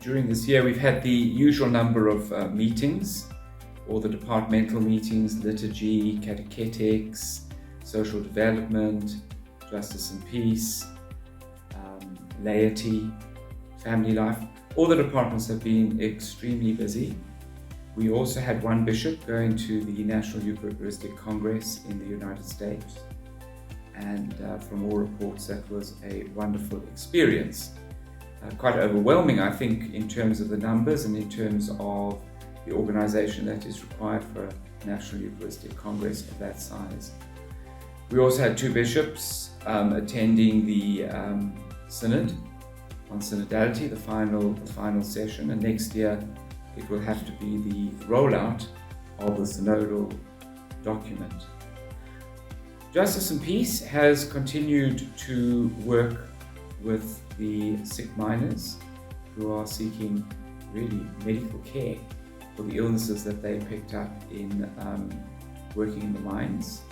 during this year, we've had the usual number of meetings, all the departmental meetings, liturgy, catechetics, social development, justice and peace, laity, family life. All the departments have been extremely busy. We also had one bishop going to the National Eucharistic Congress in the United States. And from all reports, that was a wonderful experience. Quite overwhelming, I think, in terms of the numbers and in terms of the organization that is required for a National Eucharistic Congress of that size. We also had two bishops attending the synod on synodality, the final session, and next year it will have to be the rollout of the synodal document. Justice and Peace has continued to work with the sick miners who are seeking really medical care for the illnesses that they picked up in working in the mines.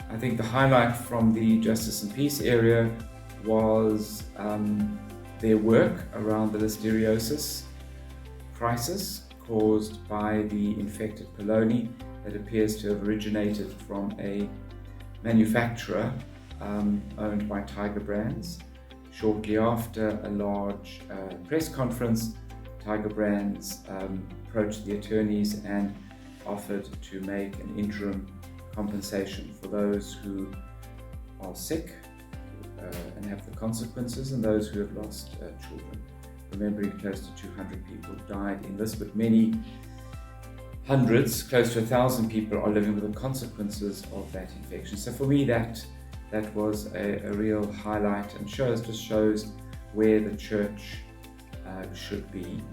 I think the highlight from the Justice and Peace area was their work around the listeriosis crisis caused by the infected polony that appears to have originated from a manufacturer owned by Tiger Brands. Shortly after a large press conference, Tiger Brands approached the attorneys and offered to make an interim compensation for those who are sick and have the consequences, and those who have lost children. Remembering close to 200 people died in this, but many hundreds, close to 1,000 people are living with the consequences of that infection. So for me, that was a real highlight and just shows where the church should be.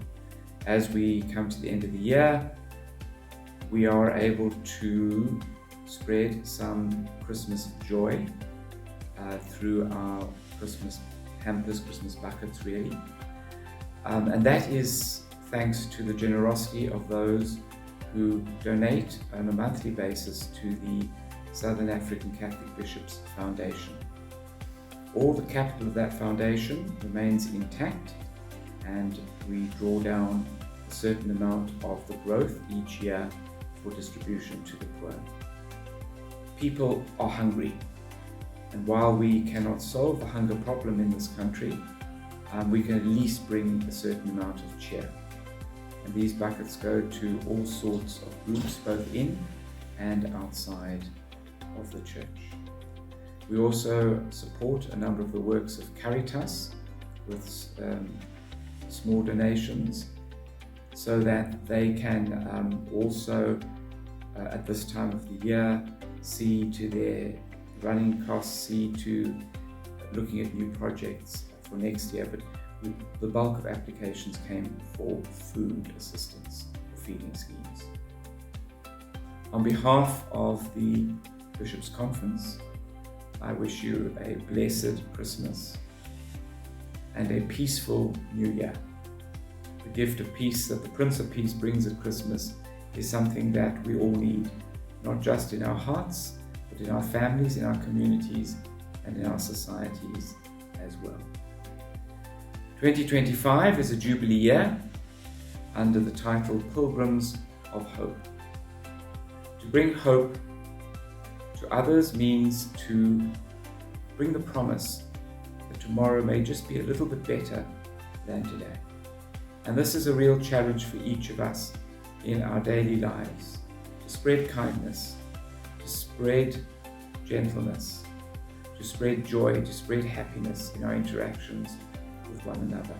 As we come to the end of the year, we are able to spread some Christmas joy through our Christmas hampers, Christmas buckets really. And that is thanks to the generosity of those who donate on a monthly basis to the Southern African Catholic Bishops Foundation. All the capital of that foundation remains intact, and we draw down a certain amount of the growth each year for distribution to the poor. People are hungry, and while we cannot solve the hunger problem in this country, we can at least bring a certain amount of cheer. And these buckets go to all sorts of groups, both in and outside of the church. We also support a number of the works of Caritas with small donations, so that they can also, at this time of the year, see to their running costs, see to looking at new projects for next year. But the bulk of applications came for food assistance, or feeding schemes. On behalf of the Bishops' Conference, I wish you a blessed Christmas and a peaceful New Year. The gift of peace that the Prince of Peace brings at Christmas is something that we all need, not just in our hearts, but in our families, in our communities, and in our societies as well. 2025 is a Jubilee year under the title Pilgrims of Hope. To bring hope to others means to bring the promise that tomorrow may just be a little bit better than today. And this is a real challenge for each of us in our daily lives, to spread kindness, to spread gentleness, to spread joy, to spread happiness in our interactions with one another.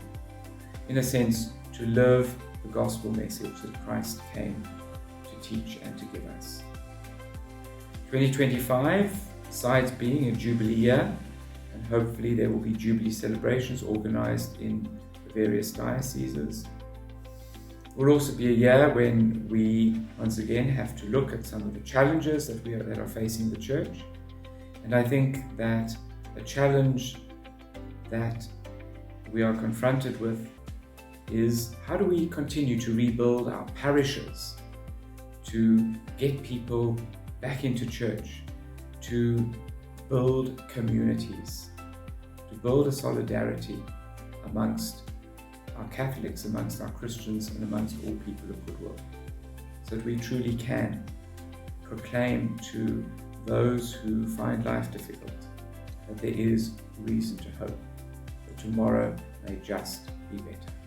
In a sense, to live the gospel message that Christ came to teach and to give us. 2025, besides being a Jubilee year, and hopefully there will be Jubilee celebrations organized in the various dioceses, will also be a year when we once again have to look at some of the challenges that are facing the church. And I think that a challenge that we are confronted with is, how do we continue to rebuild our parishes, to get people back into church, to build communities, to build a solidarity amongst our Catholics, amongst our Christians, and amongst all people of goodwill, so that we truly can proclaim to those who find life difficult that there is reason to hope, that tomorrow may just be better.